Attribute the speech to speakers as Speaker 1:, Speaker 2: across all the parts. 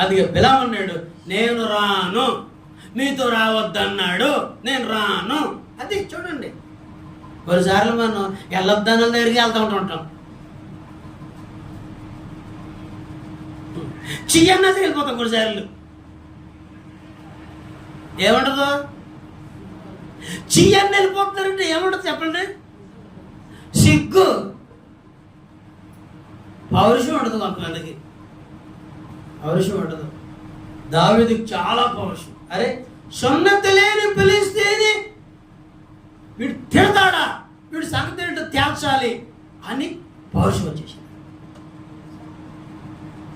Speaker 1: అది బిలాము అన్నాడు, నేను రాను, మీతో రావద్దన్నాడు, నేను రాను. అది చూడండి, కొన్నిసార్లు మనం వెళ్ళొద్దన్న దగ్గరికి వెళ్తూ ఉంటాం. చెయ్యన్నది వెళ్ళిపోతాం. కొన్నిసార్లు ఏముండదు, చెయ్యన్న వెళ్ళిపోతున్నారంటే ఏముండదు చెప్పండి? సిగ్గు, పౌరుషం ఉండదు. కొంతమందికి పౌరుషం ఉండదు. దావీదుకి చాలా పౌరుషం. అరే సున్నతి లేని ఫిలిష్తీయుని వీడు తిడతాడా, వీడు సంగతి ఏంటో తేల్చాలి అని పౌరుషం వచ్చేసింది.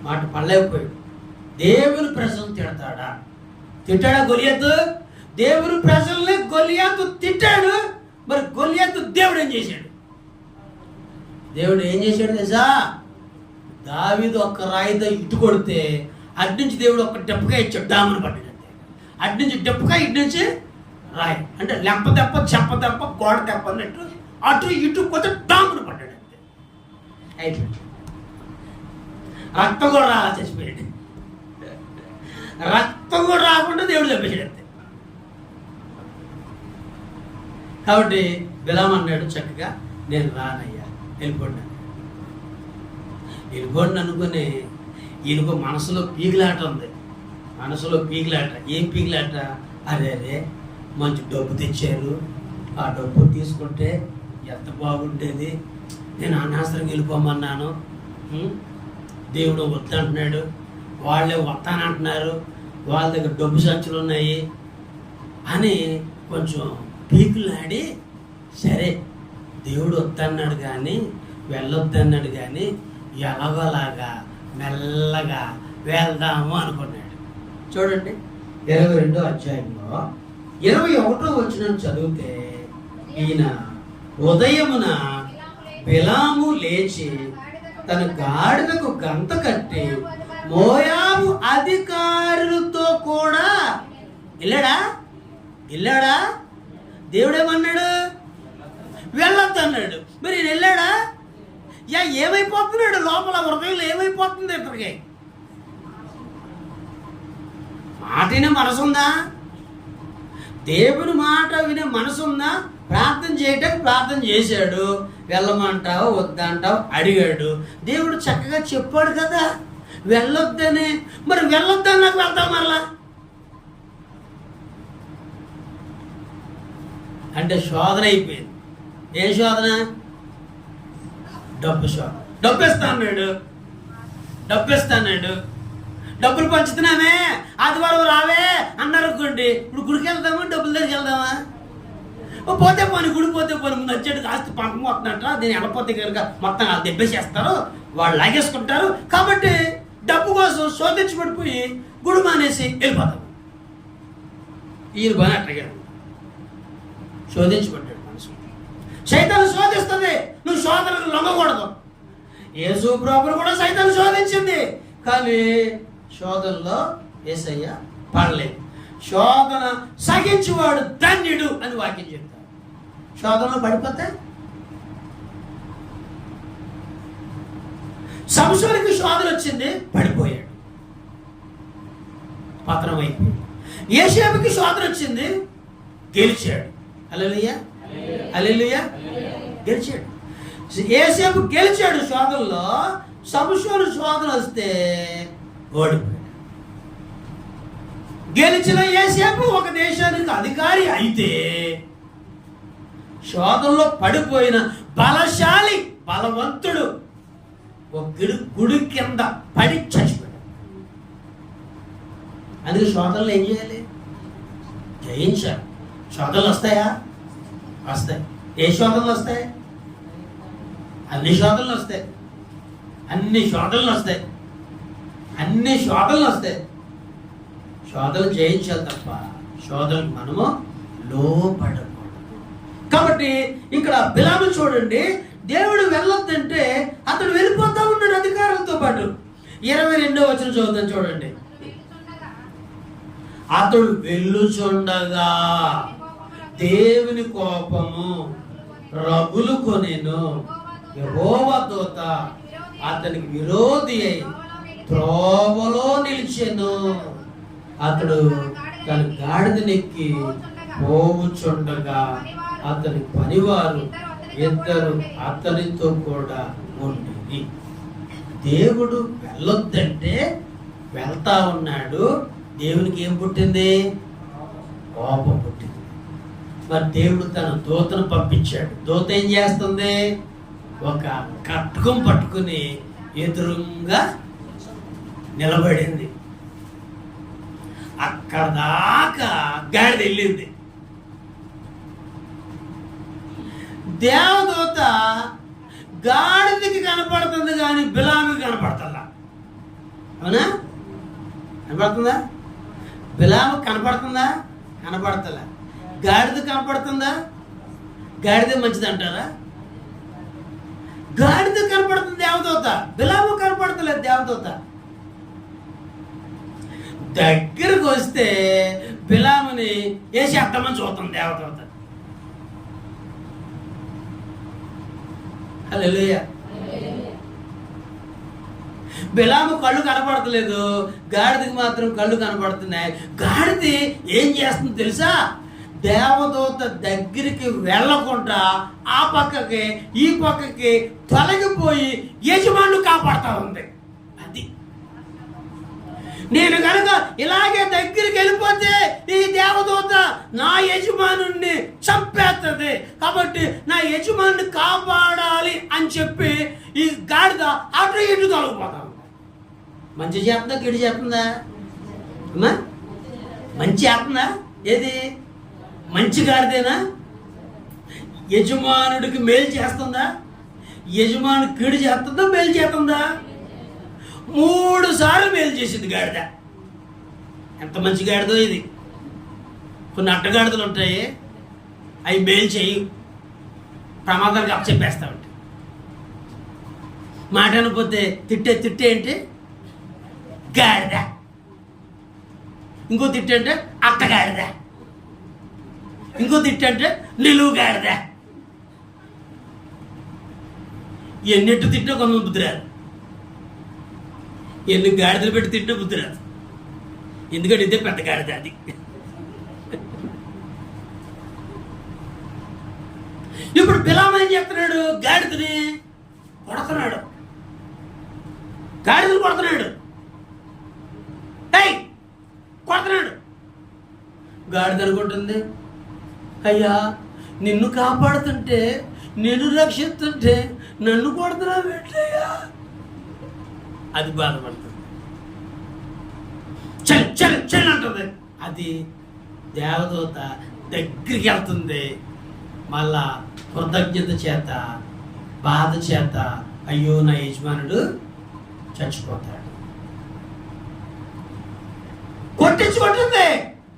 Speaker 1: మాట పడలేకపోయాడు. దేవుని ప్రజలను తిడతాడా? తిట్టాడా గొలియాతు? దేవుని ప్రజల్ని గొలియాతు తిట్టాడు. మరి గొలియాతు దేవుడు ఏం చేశాడు? దేవుడు ఏం చేశాడు తెలుసా? దావీదు ఒక్క రాయితో ఇటు కొడితే అడ్నుంచి దేవుడు ఒక్క డెప్పగా ఇచ్చాడు, డామును పడ్డాడంతే. అడ్నుంచి డెప్పగా, ఇటు నుంచి రాయి. అంటే లెంప దెప్ప, చెప్ప దెప్ప, గోడ దెప్ప అన్నట్టు అటు ఇటు కొత్త డామును పడ్డాడంతే. అయిపోయింది. రక్తం కూడా రాలా, చచ్చిపోయాడు. రక్తం కూడా రాకుండా దేవుడు చంపేశాడు అంతే. కాబట్టి బిలాము అన్నాడు చక్కగా, నేను రానయ్యా, వెళ్ళిపోండి. వెళ్ళిపోండి అనుకుని ఈయనకు మనసులో పీగిలాట ఉంది. మనసులో పీగిలాట. ఏం పీగిలాట? అదే మంచి డబ్బు తెచ్చారు, ఆ డబ్బు తీసుకుంటే ఎంత బాగుండేది, నేను అనవసరంగా వెళ్ళిపోమన్నాను, దేవుడు వద్దంటున్నాడు, వాళ్ళే వస్తానంటున్నారు, వాళ్ళ దగ్గర డబ్బు సంచులు ఉన్నాయి అని కొంచెం పీకులాడి, సరే దేవుడు వద్దన్నాడు కానీ వెళ్ళొద్దన్నాడు కానీ ఎలాగోలాగా మెల్లగా వెళ్దాము అనుకున్నాడు. చూడండి 22వ అధ్యాయంలో 21వ వచనం చదివితే, ఈయన ఉదయమున బిలాము లేచి తన గాడిదకు గంత కట్టి మోయాబు అధికారులతో కూడా వెళ్ళాడా? దేవుడేమన్నాడు? వెళ్ళొద్దు అన్నాడు. మరి ఈయన వెళ్ళాడా? ఏమైపోతున్నాడు లోపల? హృదయంలో ఏమైపోతుంది? ఇతనికి మాట వినే మనసు ఉందా? దేవుని మాట వినే మనసు ఉందా? ప్రార్థన చేయటానికి ప్రార్థన చేశాడు, వెళ్ళమంటావు వద్దంటావు అడిగాడు, దేవుడు చక్కగా చెప్పాడు కదా వెళ్ళొద్దని. మరి వెళ్ళొద్దని నాకు వెళ్తావు మరలా అంటే శోధన అయిపోయింది. ఏం శోధన? డబ్బు శోధన. డబ్బు ఇస్తాడు. డబ్బులు పంచుతున్నామే, ఆదివారం రావే అన్నారు అనుకోండి, ఇప్పుడు గుడికి వెళ్దామా, డబ్బుల దగ్గరికి వెళ్దామా? పోతే పోని, గుడి పోతే పోని, ముందు వచ్చేటికి ఆస్తి పంపకం వస్తుందంట, దీన్ని వెళ్ళపోతే కనుక మొత్తం వాళ్ళు దెబ్బేసేస్తారు, వాళ్ళు లాగేసుకుంటారు. కాబట్టి డబ్బు కోసం శోధించి పడిపోయి గుడి మానేసి వెళ్ళిపోతాం. ఈయన బాగా అట్లా శోధించబడ్డాడు మనసు. సైతాను శోధిస్తుంది, నువ్వు శోధనకు లొంగకూడదు. యేసు ప్రభువును కూడా సైతాను శోధించింది, కానీ శోధనలో యేసయ్య పడలేదు. శోధన సహించువాడు ధన్యుడు అని వాక్యం చెప్తాడు. శోధనలో పడిపోతే సంసోనుకి శోధన వచ్చింది, పడిపోయాడు, పతనం అయిపోయాడు. యోసేపుకి శోధన వచ్చింది, గెలిచాడు. హల్లెలూయా, హల్లెలూయా, గెలిచాడు. యోసేపు గెలిచాడు శోధనలో. సంసోను శోధన వస్తే ఓడిపోయాడు. గెలిచిన యోసేపు ఒక దేశానికి అధికారి అయితే, శోధనలో పడిపోయిన బలశాలి బలవంతుడు ఒక గుడి కింద పడి చచ్చిపోయాడు. అందుకే శోధనలు ఏం చేయాలి? జయించాలి. శోధనలు వస్తాయా? వస్తాయి. ఏ శోధనలు వస్తాయి? అన్ని శోధనలు వస్తాయి. అన్ని శోధనలు వస్తాయి. శోధనలు జయించాలి తప్ప శోధనకు మనము లోపడకూడదు. కాబట్టి ఇక్కడ బిలాము చూడండి, దేవుడు వెళ్ళొద్దంటే అతడు వెళ్ళిపోతా ఉన్నాడు అధికారులతో పాటు. 22వ వచనం చదువుతాం చూడండి. అతడు వెళ్ళుచుండగా దేవుని కోపము రగులు కొనెను. యెహోవా దూత అతనికి విరోధి అయి త్రోవలో నిలిచెను. అతడు తన గాడిదనెక్కి పోవుచుండగా అతని పనివారు ఇద్దరు అతనితో కూడా ఉండేది. దేవుడు వెళ్ళొద్దంటే వెళ్తా ఉన్నాడు. దేవునికి ఏం పుట్టింది? కోపం పుట్టింది. మరి దేవుడు తన దూతను పంపించాడు. దూత ఏం చేస్తుంది? ఒక కట్టుకం పట్టుకుని ఎదురుగా నిలబడింది. అక్కడ దాకా గాడిద వెళ్ళింది. దేవదూత గాడిదకి కనపడుతుంది కానీ బిలాముకి కనపడతలా. అవునా? కనపడుతుందా? బిలాముకి కనపడుతుందా? కనపడతలా. గాడిద కనపడుతుందా? గాడిద మంచిది అంటారా? గాడిద కనపడుతుంది దేవదూత, బిలాము కనపడతలేదు దేవదూత. దగ్గరకు వస్తే బిలాముని వేసి అర్థమని చూస్తుంది దేవదూత. హల్లెలూయా. బిలాము కళ్ళు కనపడతలేదు, గాడిదకి మాత్రం కళ్ళు కనపడుతున్నాయి. గాడిద ఏం చేస్తుంది తెలుసా? దేవదూత దగ్గరికి వెళ్ళకుండా ఆ పక్కకి ఈ పక్కకి తొలగిపోయి యజమానులు కాపాడుతూ ఉంది. అది నేను కనుక ఇలాగే దగ్గరికి వెళ్ళిపోతే ఈ దేవదూత నా యజమానుణ్ణి చంపేస్తుంది, కాబట్టి నా యజమానుని కాపాడాలి అని చెప్పి ఈ గాడిద అటు ఇటు తొలగిపోతా ఉంది. మంచి చేస్తుందా గిడి చేస్తుందా? అమ్మా మంచి చేస్తుందా? ఏది మంచి గాడిదేనా? యజమానుడికి మేలు చేస్తుందా? యజమాను కీడు చేస్తుందా మేలు చేస్తుందా? 3 సార్లు మేలు చేసింది గాడిద. ఎంత మంచి గాడిదో ఇది. కొన్ని అట్టగాడిదలు ఉంటాయి, అవి మేలు చేయి, ప్రమాదానికి అప్పచెప్పేస్తా ఉంటాయి. మాట అనకపోతే తిట్టే ఏంటి? గాడిద. ఇంకో తిట్టంటే అట్టగాడిద, ఇంకో తిట్టంటే నిలువు గాడిద. ఎన్నిట్టు తిట్టినా కొంత బుద్ధి రాదు. ఎన్ని గాడిదలు పెట్టి తిట్టినా బుద్ధి రాదు. ఎందుకంటే ఇదే పెద్ద గాడిద. అది ఇప్పుడు బిలాము ఏం చెప్తున్నాడు? గాడిదని కొడుతున్నాడు, గాడిదలు కొడుతున్నాడు, కొడుతున్నాడు. గాడిద అనుకుంటుంది, అయ్యా నిన్ను కాపాడుతుంటే, నిన్ను రక్షిస్తుంటే నన్ను కొడుతున్నావు ఏంటయ్యా? అది బాధపడుతుంది. చల్ చల్ చల్ అంటుంది. అది దేవదూత దగ్గరికి వెళ్తుంది. మళ్ళా కృతజ్ఞత చేత, బాధ చేత, అయ్యో నా యజమానుడు చచ్చిపోతాడు.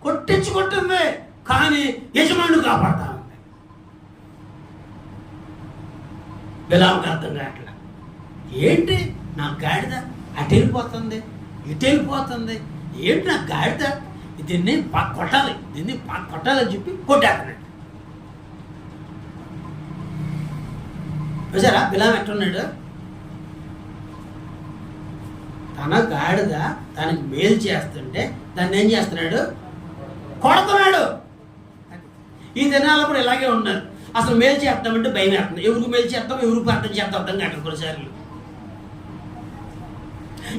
Speaker 1: కొట్టించుకుంటుంది కానీ యజమానుడు కాపాడుతా ఉంది. బిలాముకి అర్థం కావట్లా. ఏంటి నా గాడిద అటు వెళ్ళిపోతుంది, ఇటు వెళ్ళిపోతుంది, ఏంటి నా గాడిద, దీన్ని కొట్టాలి, దీన్ని కొట్టాలని చెప్పి కొట్టేస్తున్నాడు. చూసారా బిలాము ఎట్టున్నాడు? తన గాడిద తనకి మేలు చేస్తుంటే దాన్ని ఏం చేస్తున్నాడు? కొడుతున్నాడు. ఈ దినాలప్పుడు ఇలాగే ఉన్నారు. అసలు మేలు చేస్తామంటే భయం వేస్తుంది. ఎవరికి మేలు చేస్తాం, ఎవరికి ప్రార్థన చేస్తాం అర్థం కాదు. కొన్నిసార్లు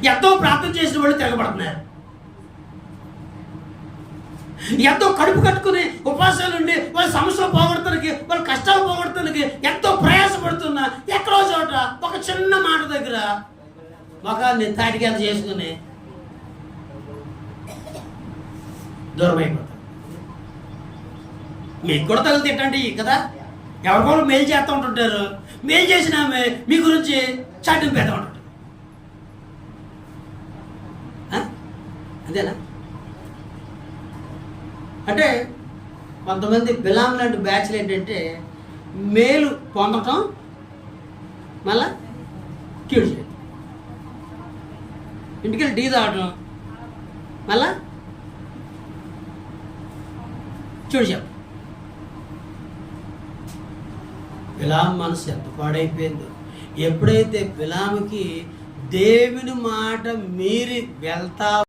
Speaker 1: ఎంతో ప్రార్థన చేసిన వాళ్ళు తిరగబడుతున్నారు. ఎంతో కడుపు కట్టుకుని ఉపవాసాలు ఉండి వాళ్ళ సమస్యలు పోగొడతానికి, వాళ్ళ కష్టాలు పోగొడతానికి ఎంతో ప్రయాసపడుతున్నా ఎక్కడో చోట ఒక చిన్న మాట దగ్గర మొఖాన్ని తాటికేత చేసుకుని దూరం అయిపోతారు. మీకు కూడా తగులుతేటండి కదా, ఎవరికోళ్ళు మేలు చేస్తూ ఉంటుంటారు. మేలు చేసిన ఆమె మీ గురించి చాటింపు పెడతా ఉంటారు. అంతేనా? అంటే కొంతమంది బిలాము లాంటి బ్యాచ్లు ఏంటంటే మేలు పొందటం మళ్ళా కీడు చేయడం, ఇంటికెళ్ళి టీ తాగటం మళ్ళా చూడు చెప్ప. బిలాము మనసు ఎంత పాడైపోయిందో. ఎప్పుడైతే బిలాముకి దేవుని మాట మీరి వెళ్తా